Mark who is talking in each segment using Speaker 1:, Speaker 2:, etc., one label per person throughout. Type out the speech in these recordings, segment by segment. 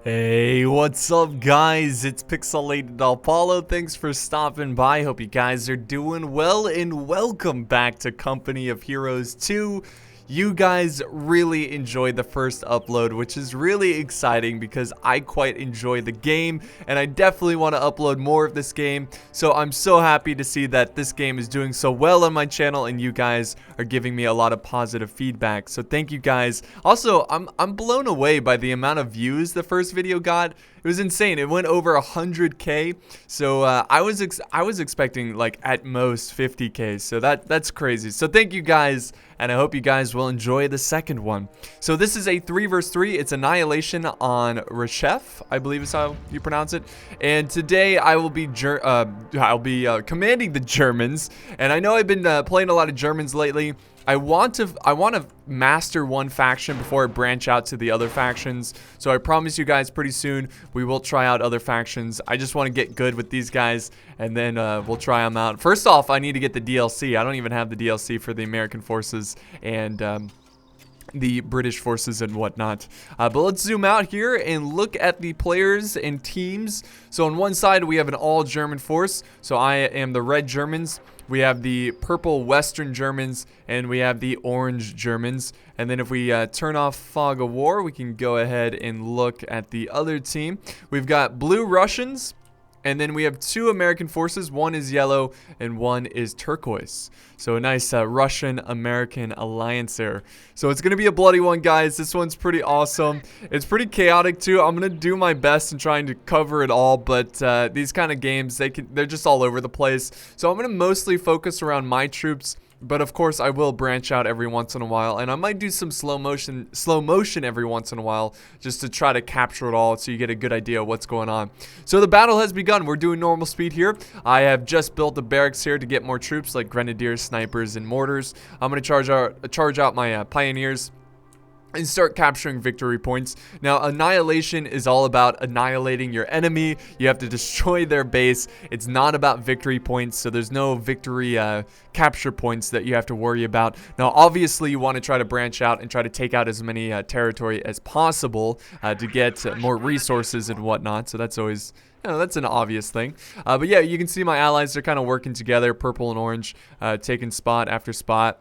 Speaker 1: Hey, what's up guys? It's PixelatedApollo. Thanks for stopping by. Hope you guys are doing well and welcome back to Company of Heroes 2. You guys really enjoyed the first upload, which is really exciting because I quite enjoy the game and I definitely want to upload more of this game. So I'm so happy to see that this game is doing so well on my channel and you guys are giving me a lot of positive feedback. So thank you guys. Also, I'm blown away by the amount of views the first video got. It was insane. It went over 100K. So I was expecting like at most 50K. So that's crazy. So thank you guys, and I hope you guys will enjoy the second one. So this is a 3 vs 3. It's annihilation on Rzhev, I believe is how you pronounce it. And today I will be commanding the Germans. And I know I've been playing a lot of Germans lately. I want to master one faction before I branch out to the other factions. So I promise you guys pretty soon we will try out other factions. I just want to get good with these guys and then we'll try them out. First off, I need to get the DLC. I don't even have the DLC for the American forces and the British forces and whatnot. But let's zoom out here and look at the players and teams. So on one side we have an all German force. So I am the red Germans. We have the purple Western Germans, and we have the orange Germans. And then if we turn off Fog of War, we can go ahead and look at the other team. We've got blue Russians, and then we have 2 American forces. One is yellow, and one is turquoise. So a nice Russian-American alliance there. So it's going to be a bloody one, guys. This one's pretty awesome. It's pretty chaotic, too. I'm going to do my best in trying to cover it all, but these kind of games, they're just all over the place. So I'm going to mostly focus around my troops. But of course I will branch out every once in a while, and I might do some slow motion every once in a while just to try to capture it all so you get a good idea of what's going on. So the battle has begun. We're doing normal speed here. I have just built the barracks here to get more troops like grenadiers, snipers, and mortars. I'm going to charge out my pioneers and start capturing victory points. Now, annihilation is all about annihilating your enemy. You have to destroy their base. It's not about victory points, so there's no victory capture points that you have to worry about. Now, obviously, you want to try to branch out and try to take out as many territory as possible to get more resources and whatnot. So that's always... that's an obvious thing. But yeah, you can see my allies are kind of working together, purple and orange, taking spot after spot.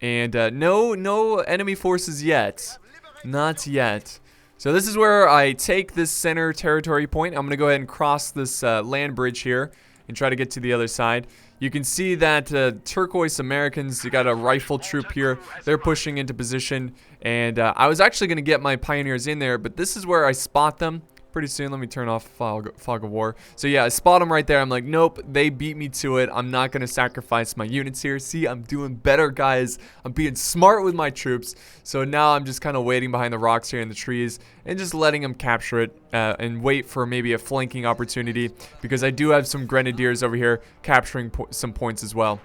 Speaker 1: And no enemy forces yet. Not yet. So this is where I take this center territory point. I'm going to go ahead and cross this land bridge here and try to get to the other side. You can see that turquoise Americans, you got a rifle troop here. They're pushing into position. And I was actually going to get my pioneers in there, but this is where I spot them. Pretty soon. Let me turn off Fog of War. So yeah, I spot them right there. I'm like, nope, they beat me to it. I'm not going to sacrifice my units here. See, I'm doing better, guys. I'm being smart with my troops. So now I'm just kind of waiting behind the rocks here in the trees and just letting them capture it and wait for maybe a flanking opportunity because I do have some grenadiers over here capturing some points as well.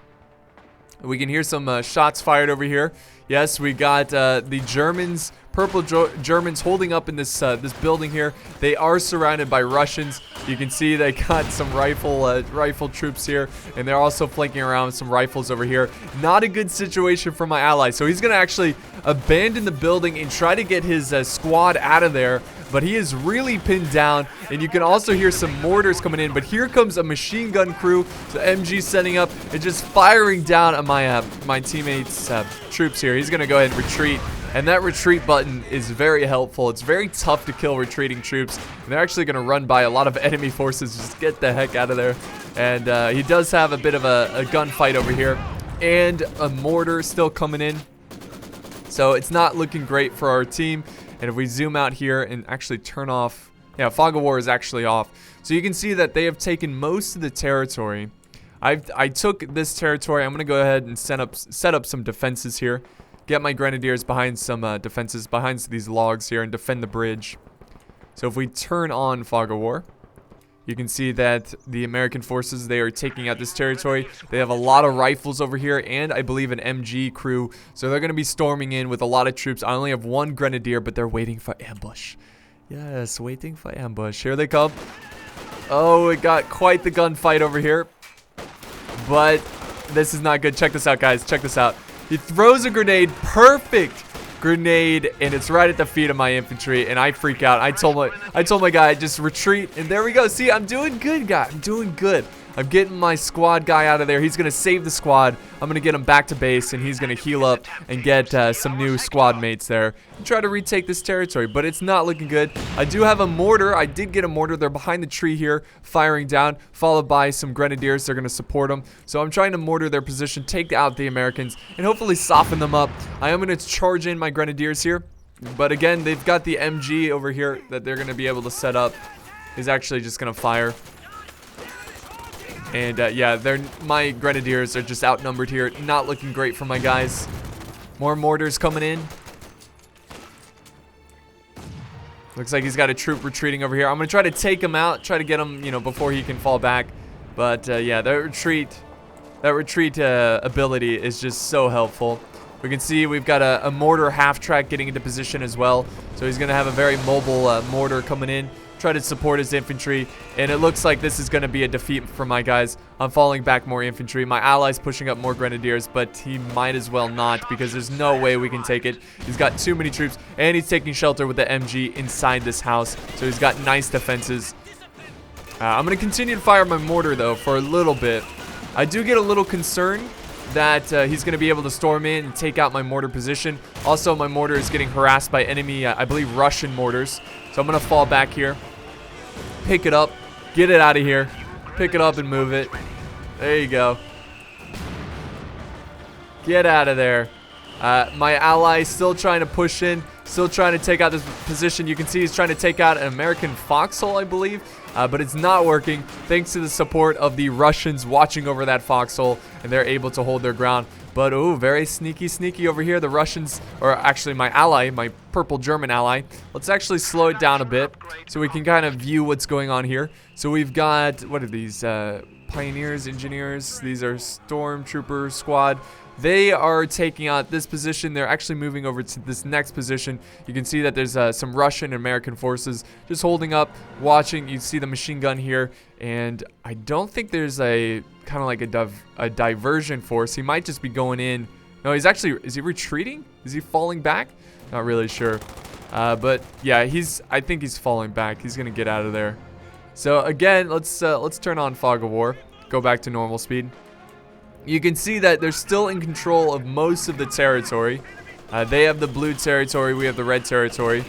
Speaker 1: We can hear some shots fired over here. Yes, we got the Germans, purple Germans holding up in this this building here. They are surrounded by Russians. You can see they got some rifle troops here, and they're also flanking around with some rifles over here. Not a good situation for my ally. So he's going to actually abandon the building and try to get his squad out of there. But he is really pinned down, and you can also hear some mortars coming in. But here comes a machine gun crew, so MG setting up and just firing down on my teammates' troops here. He's gonna go ahead and retreat, and that retreat button is very helpful. It's very tough to kill retreating troops, and they're actually gonna run by a lot of enemy forces. Just get the heck out of there. And he does have a bit of a gunfight over here, and a mortar still coming in. So it's not looking great for our team. And if we zoom out here and actually turn off, yeah, Fog of War is actually off. So you can see that they have taken most of the territory. I took this territory. I'm going to go ahead and set up some defenses here. Get my grenadiers behind some defenses, behind these logs here, and defend the bridge. So if we turn on Fog of War, you can see that the American forces, they are taking out this territory. They have a lot of rifles over here and I believe an MG crew. So they're going to be storming in with a lot of troops. I only have 1 grenadier, but they're waiting for ambush. Yes, waiting for ambush. Here they come. Oh, it got quite the gunfight over here. But this is not good. Check this out, guys. Check this out. He throws a grenade. Perfect. grenade, and it's right at the feet of my infantry, and I freak out. I told my guy, just retreat, and there we go. See, I'm doing good, guy. I'm doing good. I'm getting my squad guy out of there. He's going to save the squad. I'm going to get him back to base, and he's going to heal up and get some new squad mates there and try to retake this territory, but it's not looking good. I do have a mortar. I did get a mortar. They're behind the tree here, firing down, followed by some grenadiers. They're going to support them. So I'm trying to mortar their position, take out the Americans, and hopefully soften them up. I am going to charge in my grenadiers here, but again, they've got the MG over here that they're going to be able to set up. He's actually just going to fire. And yeah, my grenadiers are just outnumbered here. Not looking great for my guys. More mortars coming in. Looks like he's got a troop retreating over here. I'm going to try to take him out. Try to get him, you know, before he can fall back. But yeah, that retreat ability is just so helpful. We can see we've got a mortar half-track getting into position as well. So he's going to have a very mobile mortar coming in. Try to support his infantry, and it looks like this is going to be a defeat for my guys. I'm falling back more infantry. My ally's pushing up more grenadiers, but he might as well not because there's no way we can take it. He's got too many troops, and he's taking shelter with the MG inside this house, so he's got nice defenses. I'm going to continue to fire my mortar, though, for a little bit. I do get a little concerned that he's going to be able to storm in and take out my mortar position. Also, my mortar is getting harassed by enemy, I believe, Russian mortars, so I'm going to fall back here. Pick it up, get it out of here, pick it up and move it. There you go. Get out of there. My ally still trying to push in, still trying to take out this position. You can see he's trying to take out an American foxhole, I believe, but it's not working thanks to the support of the Russians watching over that foxhole, and they're able to hold their ground. But, oh, very sneaky over here. The Russians, or actually my ally, my purple German ally. Let's actually slow it down a bit so we can kind of view what's going on here. So we've got, what are these? Pioneers, engineers. These are stormtrooper squad. They are taking out this position. They're actually moving over to this next position. You can see that there's some Russian and American forces just holding up, watching. You see the machine gun here, and I don't think there's a kind of like a diversion force. He might just be going in. No, he's actually, is he retreating? Is he falling back? Not really sure. But yeah, I think he's falling back. He's gonna get out of there. So again, let's turn on Fog of War. Go back to normal speed. You can see that they're still in control of most of the territory. They have the blue territory, we have the red territory.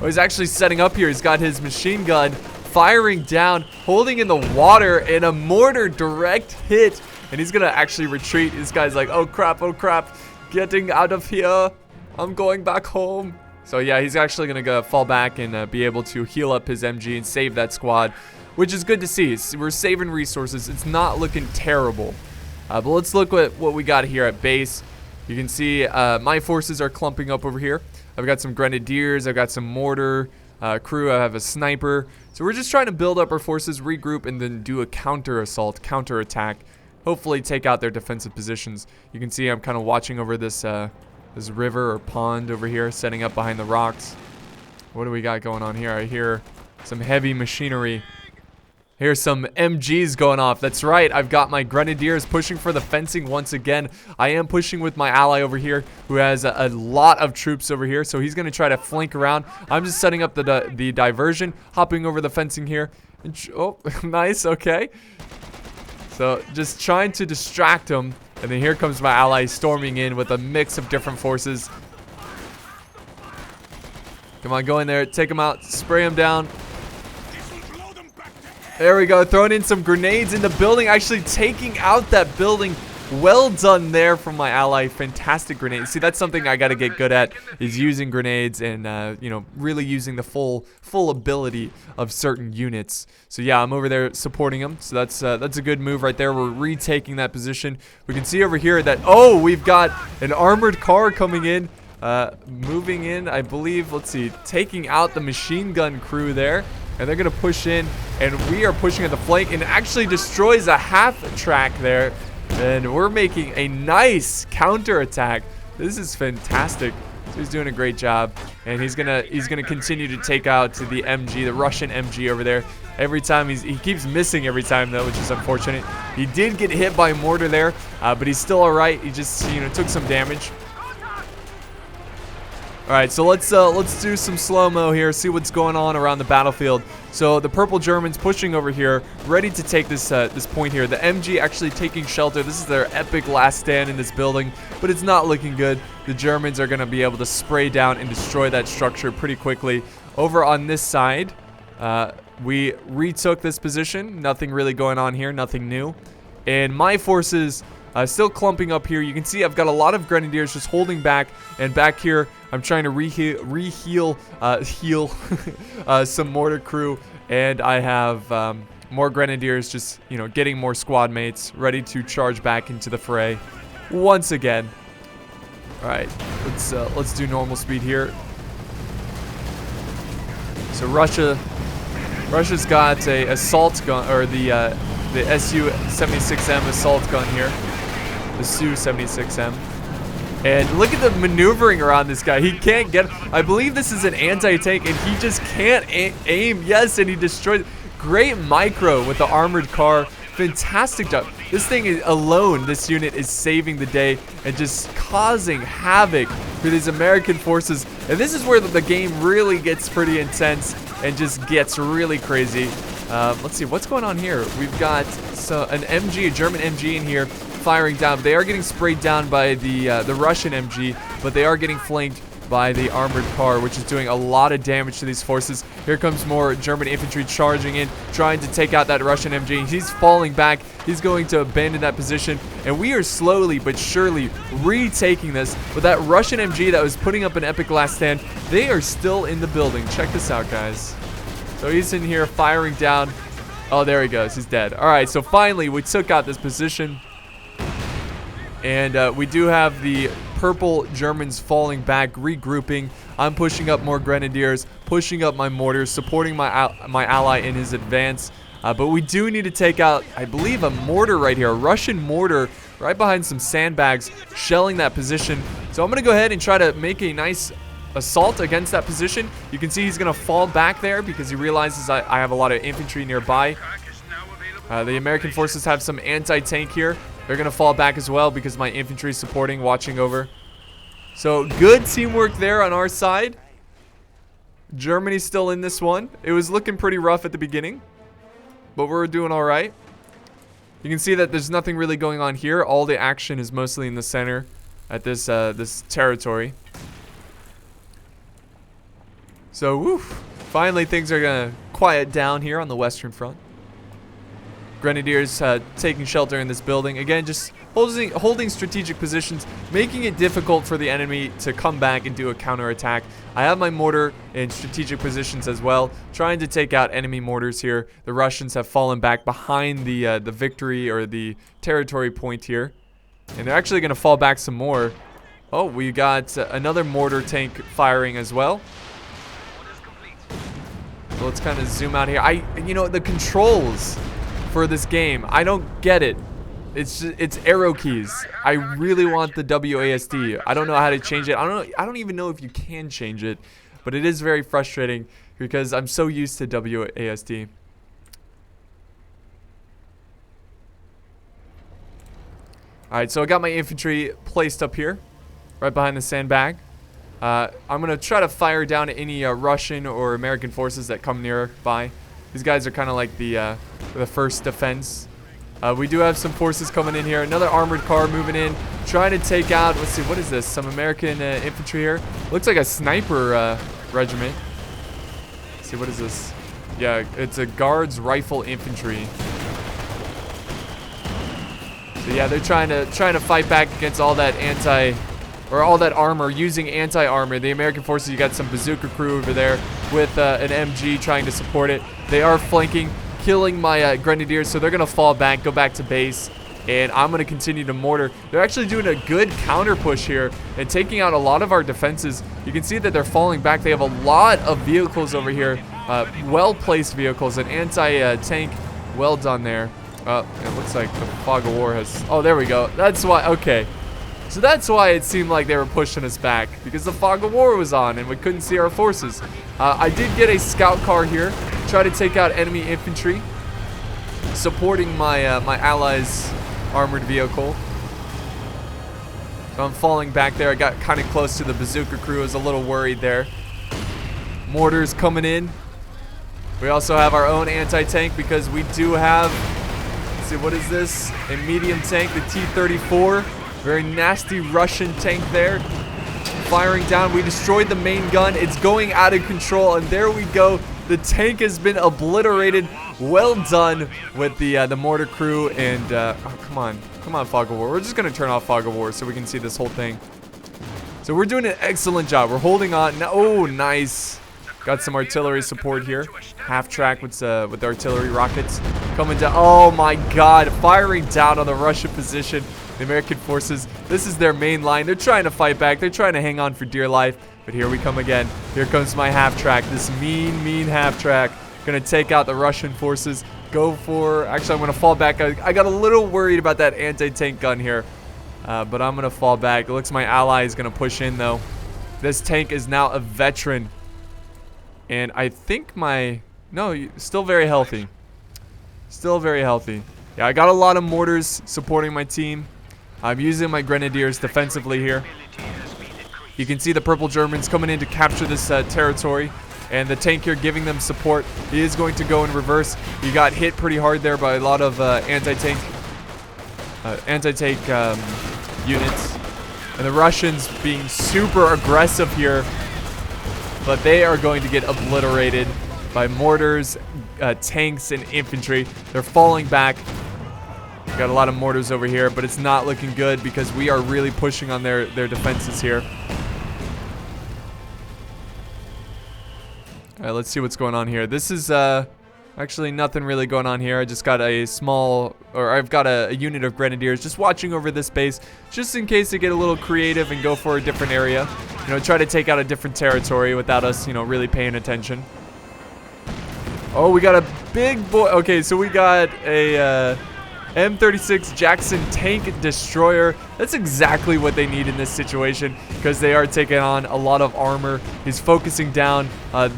Speaker 1: Oh, he's actually setting up here. He's got his machine gun firing down, holding in the water, and a mortar direct hit. And he's gonna actually retreat. This guy's like, oh crap, getting out of here. I'm going back home. So yeah, he's actually gonna go fall back and be able to heal up his MG and save that squad, which is good to see. We're saving resources. It's not looking terrible. But let's look at what we got here at base. You can see my forces are clumping up over here. I've got some grenadiers, I've got some mortar crew, I have a sniper. So we're just trying to build up our forces, regroup, and then do a counter assault, counter attack. Hopefully take out their defensive positions. You can see I'm kind of watching over this this river or pond over here, setting up behind the rocks. What do we got going on here? I hear some heavy machinery. Here's some MGs going off. That's right, I've got my grenadiers pushing for the fencing once again. I am pushing with my ally over here who has a lot of troops over here, so he's going to try to flank around. I'm just setting up the diversion, hopping over the fencing here. And oh, nice, okay. So just trying to distract him, and then here comes my ally storming in with a mix of different forces. Come on, go in there, take him out, spray him down. There we go, throwing in some grenades in the building, actually taking out that building. Well done there from my ally. Fantastic grenades. See, that's something I got to get good at, is using grenades and, you know, really using the full ability of certain units. So yeah, I'm over there supporting them. So that's a good move right there. We're retaking that position. We can see over here that, oh, we've got an armored car coming in, moving in, I believe. Let's see, taking out the machine gun crew there. And they're going to push in, and we are pushing at the flank, and it actually destroys a half track there. And we're making a nice counter attack. This is fantastic. So he's doing a great job, and he's gonna continue to take out the MG, the Russian MG over there. Every time he keeps missing every time though, which is unfortunate. He did get hit by a mortar there, but he's still all right. He just took some damage. All right, so let's do some slow-mo here, see what's going on around the battlefield. So the purple Germans pushing over here, ready to take this this point here. The MG actually taking shelter. This is their epic last stand in this building, but it's not looking good. The Germans are going to be able to spray down and destroy that structure pretty quickly. Over on this side, we retook this position. Nothing really going on here, nothing new. And my forces still clumping up here. You can see I've got a lot of grenadiers just holding back, and back here I'm trying to heal some mortar crew, and I have more grenadiers just, you know, getting more squad mates ready to charge back into the fray once again. All right, let's do normal speed here. So Russia's got a assault gun, or the Su-76M assault gun here. The Su-76M. And look at the maneuvering around this guy. He can't get... I believe this is an anti-tank, and he just can't aim. Yes, and he destroyed... Great micro with the armored car. Fantastic job. This thing is alone, this unit is saving the day and just causing havoc for these American forces. And this is where the game really gets pretty intense and just gets really crazy. Let's see, what's going on here? We've got an MG, a German MG in here firing down. They are getting sprayed down by the Russian MG, but they are getting flanked by the armored car, which is doing a lot of damage to these forces. Here comes more German infantry charging in, trying to take out that Russian MG. He's falling back. He's going to abandon that position, and we are slowly but surely retaking this. But that Russian MG that was putting up an epic last stand, they are still in the building. Check this out, guys. So he's in here firing down. Oh, there he goes. He's dead. All right, so finally we took out this position. And we do have the purple Germans falling back, regrouping. I'm pushing up more grenadiers, pushing up my mortars, supporting my ally in his advance. But we do need to take out, I believe, a mortar right here, a Russian mortar right behind some sandbags, shelling that position. So I'm going to go ahead and try to make a nice assault against that position. You can see he's going to fall back there because he realizes I have a lot of infantry nearby. The American forces have some anti-tank here. They're going to fall back as well because my infantry is supporting, watching over. So good teamwork there on our side. Germany's still in this one. It was looking pretty rough at the beginning, but we're doing all right. You can see that there's nothing really going on here. All the action is mostly in the center at this this territory. So, woof. Finally, things are going to quiet down here on the Western Front. Grenadiers taking shelter in this building. Again, just holding strategic positions, making it difficult for the enemy to come back and do a counterattack. I have my mortar in strategic positions as well, trying to take out enemy mortars here. The Russians have fallen back behind the victory or the territory point here. And they're actually going to fall back some more. Oh, we got another mortar tank firing as well. So let's kind of zoom out here. You know, the controls for this game, I don't get it. It's arrow keys. I really want the WASD. I don't know how to change it. I don't even know if you can change it, but it is very frustrating because I'm so used to WASD. All right, so I got my infantry placed up here, right behind the sandbag. I'm gonna try to fire down any Russian or American forces that come nearby. These guys are kind of like the first defense. We do have some forces coming in here. Another armored car moving in, trying to take out, let's see, what is this? Some American infantry here. Looks like a sniper regiment. Let's see, what is this? Yeah, it's a guards rifle infantry. So yeah, they're trying to fight back against all that all that armor, using anti-armor. The American forces, you got some bazooka crew over there with an MG trying to support it. They are flanking, killing my grenadiers, so they're going to fall back, go back to base, and I'm going to continue to mortar. They're actually doing a good counter push here and taking out a lot of our defenses. You can see that they're falling back. They have a lot of vehicles over here, well-placed vehicles, an anti-tank, well done there. It looks like the fog of war has... Oh, there we go. That's why... Okay. So that's why it seemed like they were pushing us back, because the fog of war was on and we couldn't see our forces. I did get a scout car here, try to take out enemy infantry, supporting my my allies' armored vehicle. I'm falling back there. I got kind of close to the bazooka crew. I was a little worried there. Mortars coming in. We also have our own anti-tank because we do have, let's see, what is this? A medium tank, the T-34. Very nasty Russian tank there. Firing down. We destroyed the main gun. It's going out of control, and there we go. The tank has been obliterated. Well done with the mortar crew. And oh, come on, Fog of War. We're just gonna turn off Fog of War so we can see this whole thing. So we're doing an excellent job. We're holding on. Oh, nice. Got some artillery support here. Half track with the artillery rockets coming down. Oh my God! Firing down on the Russian position. The American forces. This is their main line. They're trying to fight back. They're trying to hang on for dear life. But here we come again. Here comes my half track. This mean half track. Gonna take out the Russian forces. Go for. Actually, I'm gonna fall back. I got a little worried about that anti-tank gun here. But I'm gonna fall back. It looks my ally is gonna push in though. This tank is now a veteran. And I think no, still very healthy. Still very healthy. Yeah, I got a lot of mortars supporting my team. I'm using my grenadiers defensively here. You can see the purple Germans coming in to capture this territory. And the tank here giving them support. He is going to go in reverse. He got hit pretty hard there by a lot of anti-tank units. And the Russians being super aggressive here. But they are going to get obliterated by mortars, tanks, and infantry. They're falling back. Got a lot of mortars over here, but it's not looking good because we are really pushing on their defenses here. All right, let's see what's going on here. This is actually nothing really going on here. I just got I've got a unit of grenadiers just watching over this base, just in case they get a little creative and go for a different area. You know, try to take out a different territory without us, you know, really paying attention. Oh, we got a big boy. Okay, so we got a M36 Jackson tank destroyer. That's exactly what they need in this situation because they are taking on a lot of armor. He's focusing down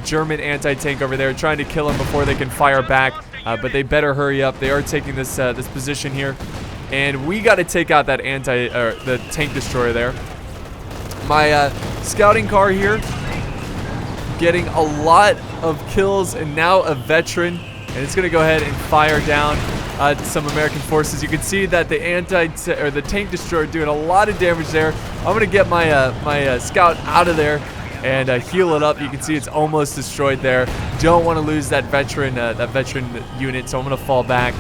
Speaker 1: German anti-tank over there, trying to kill him before they can fire back. But they better hurry up. They are taking this this position here, and we got to take out that the tank destroyer there. My scouting car here getting a lot of kills, and now a veteran, and it's gonna go ahead and fire down some American forces. You can see that the tank destroyer doing a lot of damage there. I'm gonna get my my scout out of there and heal it up. You can see it's almost destroyed there. Don't want to lose that veteran unit, so I'm gonna fall back.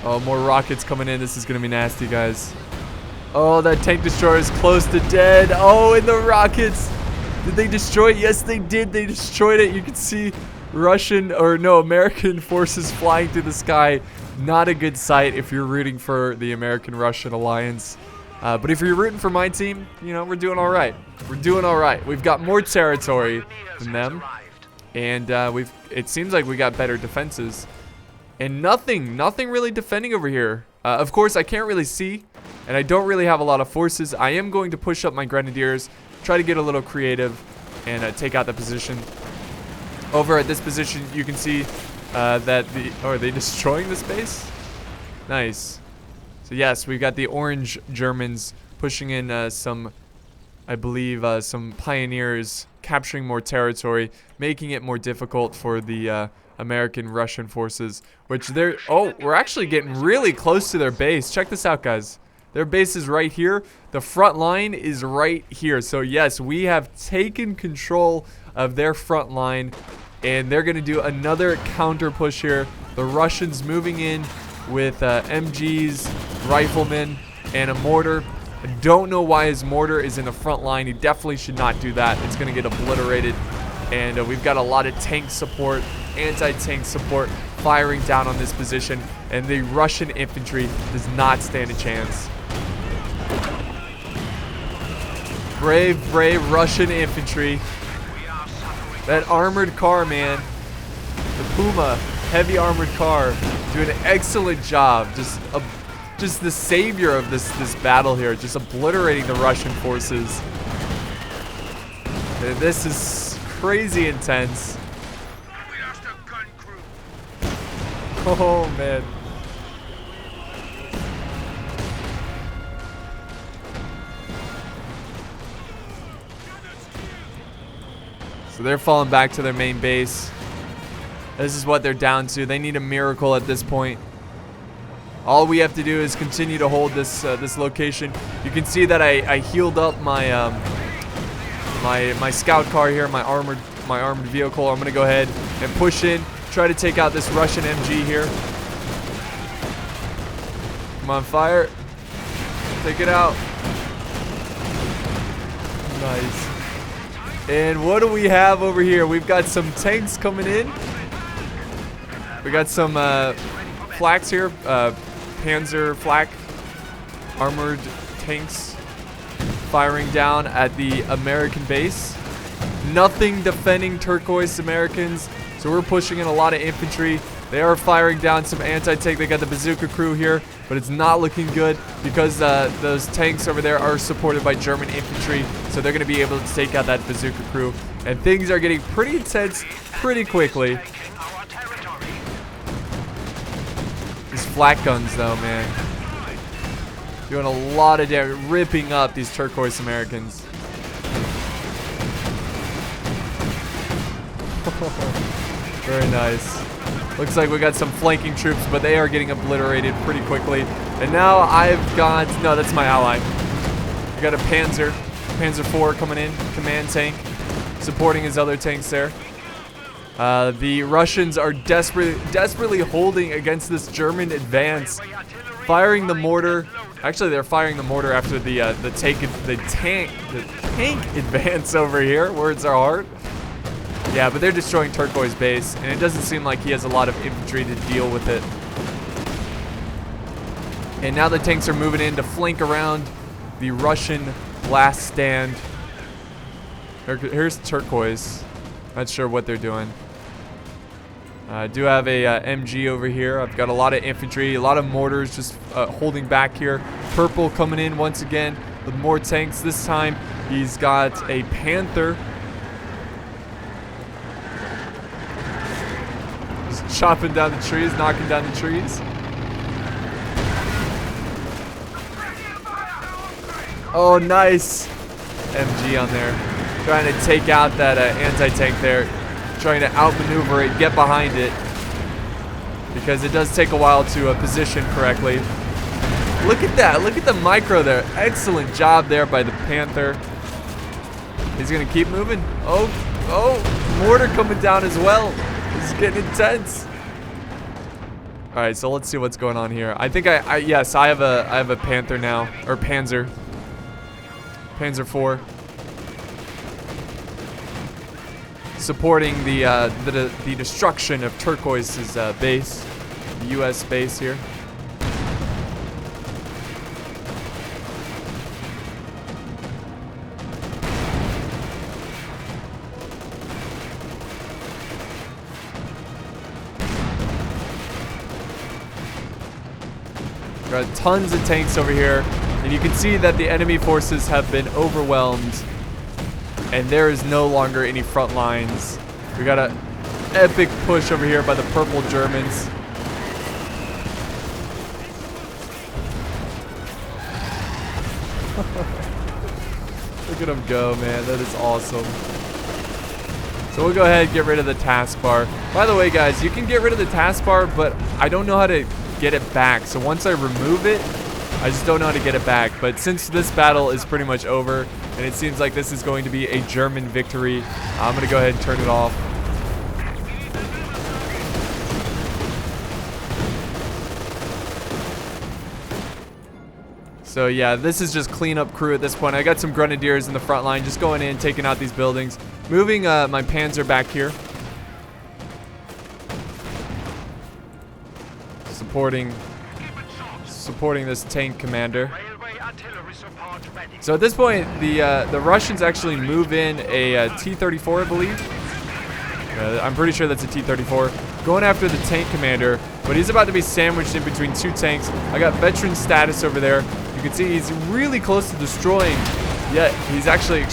Speaker 1: Oh, more rockets coming in. This is gonna be nasty, guys. Oh, that tank destroyer is close to dead. Oh, and the rockets. Did they destroy it? Yes, they did. They destroyed it. You can see American forces flying through the sky. Not a good sight if you're rooting for the American-Russian alliance. But if you're rooting for my team, you know, we're doing all right. We're doing all right. We've got more territory than them. And it seems like we got better defenses. And nothing really defending over here. Of course, I can't really see. And I don't really have a lot of forces. I am going to push up my grenadiers. Try to get a little creative. And take out the position. Over at this position, you can see that are they destroying this base? Nice. So yes, we've got the orange Germans pushing in some, I believe, some pioneers, capturing more territory, making it more difficult for the American-Russian forces, which we're actually getting really close to their base. Check this out, guys. Their base is right here. The front line is right here. So yes, we have taken control of their front line, and they're going to do another counter push here. The Russians moving in with MGs, riflemen, and a mortar. I don't know why his mortar is in the front line. He definitely should not do that. It's going to get obliterated. And we've got a lot of tank support, anti-tank support firing down on this position, and the Russian infantry does not stand a chance. Brave, brave Russian infantry. That armored car, man. The Puma heavy armored car doing an excellent job. Just the savior of this battle here, just obliterating the Russian forces. And this is crazy intense. Oh man. So they're falling back to their main base. This is what they're down to. They need a miracle at this point. All we have to do is continue to hold this this location. You can see that I healed up my my scout car here, my armored vehicle. I'm gonna go ahead and push in, try to take out this Russian MG here. Come on, fire! Take it out. Nice. And what do we have over here? We've got some tanks coming in. We got some flaks here, Panzer flak, armored tanks firing down at the American base. Nothing defending turquoise Americans, so we're pushing in a lot of infantry. They are firing down some anti-tank. They got the bazooka crew here, but it's not looking good because those tanks over there are supported by German infantry, so they're going to be able to take out that bazooka crew. And things are getting pretty intense pretty quickly. These flak guns, though, man, doing a lot of damage, ripping up these turquoise Americans. Very nice. Looks like we got some flanking troops, but they are getting obliterated pretty quickly. And now I've got, no, that's my ally. I got a Panzer 4 coming in, command tank, supporting his other tanks there. The Russians are desperately holding against this German advance, firing the mortar. Actually, they're firing the mortar after the tank advance over here. Words are hard. Yeah, but they're destroying Turquoise base, and it doesn't seem like he has a lot of infantry to deal with it. And now the tanks are moving in to flank around the Russian last stand. Here's Turquoise. Not sure what they're doing. I do have a MG over here. I've got a lot of infantry, a lot of mortars just holding back here. Purple coming in once again with more tanks. This time he's got a Panther. Just chopping down the trees, knocking down the trees. Oh, nice. MG on there. Trying to take out that anti-tank there. Trying to outmaneuver it, get behind it. Because it does take a while to position correctly. Look at that. Look at the micro there. Excellent job there by the Panther. He's going to keep moving. Oh, mortar coming down as well. This is getting intense. All right, so let's see what's going on here. I think yes, I have a Panther now, or Panzer 4, supporting the destruction of Turquoise's base, the U.S. base here. Got tons of tanks over here, and you can see that the enemy forces have been overwhelmed, and there is no longer any front lines. We got an epic push over here by the purple Germans. Look at them go, man. That is awesome. So we'll go ahead and get rid of the taskbar. By the way, guys, you can get rid of the taskbar, but I don't know how to get it back. So once I remove it, I just don't know how to get it back. But since this battle is pretty much over, and it seems like this is going to be a German victory, I'm going to go ahead and turn it off. So yeah, this is just cleanup crew at this point. I got some grenadiers in the front line, just going in, taking out these buildings. Moving my Panzer back here. Supporting this tank commander. So at this point, the Russians actually move in a T-34, I believe. I'm pretty sure that's a T-34. Going after the tank commander, but he's about to be sandwiched in between two tanks. I got veteran status over there. You can see he's really close to destroying. Yeah, he's actually,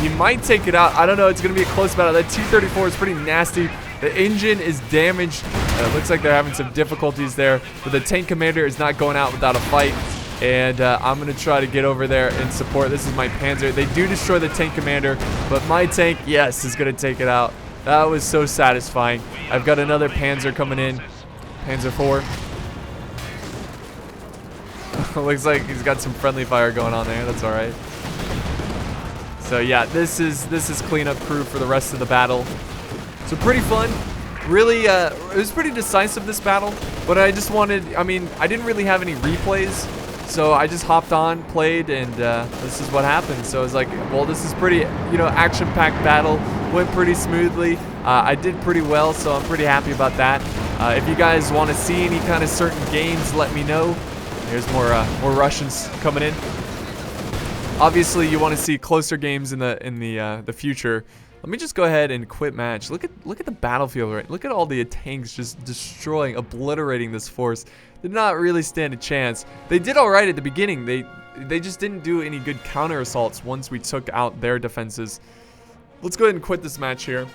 Speaker 1: he might take it out. I don't know. It's going to be a close battle. That T-34 is pretty nasty. The engine is damaged. It looks like they're having some difficulties there, but the tank commander is not going out without a fight. And I'm going to try to get over there and support. This is my Panzer. They do destroy the tank commander, but my tank, yes, is going to take it out. That was so satisfying. I've got another Panzer coming in. Panzer 4. Looks like he's got some friendly fire going on there. That's all right. So yeah, this is cleanup crew for the rest of the battle. So pretty fun. Really, it was pretty decisive, this battle. But I just wanted, I mean, I didn't really have any replays. So I just hopped on, played, and this is what happened. So I was like, well, this is pretty, you know, action-packed battle. Went pretty smoothly. I did pretty well, so I'm pretty happy about that. If you guys want to see any kind of certain games, let me know. Here's more Russians coming in. Obviously, you want to see closer games in the future. Let me just go ahead and quit match. Look at the battlefield, right? Look at all the tanks just destroying, obliterating this force. Did not really stand a chance. They did all right at the beginning. They just didn't do any good counter assaults once we took out their defenses. Let's go ahead and quit this match here.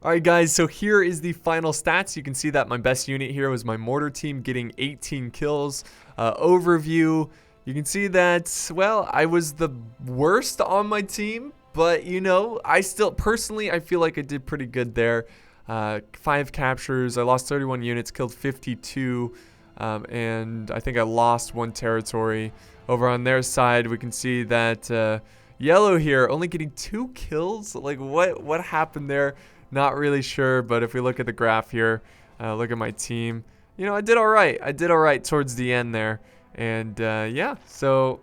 Speaker 1: Alright guys, so here is the final stats. You can see that my best unit here was my mortar team, getting 18 kills. Overview, you can see that, well, I was the worst on my team, but you know, I still, personally, I feel like I did pretty good there. 5 captures, I lost 31 units, killed 52, and I think I lost 1 territory. Over on their side, we can see that yellow here only getting 2 kills. Like, what happened there? Not really sure, but if we look at the graph here, look at my team. You know, I did all right. I did all right towards the end there, and yeah. So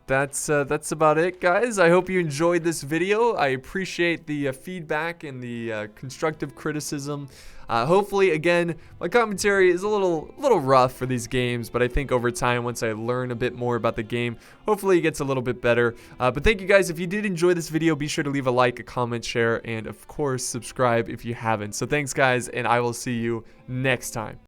Speaker 1: that's about it, guys. I hope you enjoyed this video. I appreciate the feedback and the constructive criticism. Hopefully, again, my commentary is a little rough for these games, but I think over time, once I learn a bit more about the game, hopefully it gets a little bit better. But thank you guys. If you did enjoy this video, be sure to leave a like, a comment, share, and of course, subscribe if you haven't. So thanks, guys, and I will see you next time.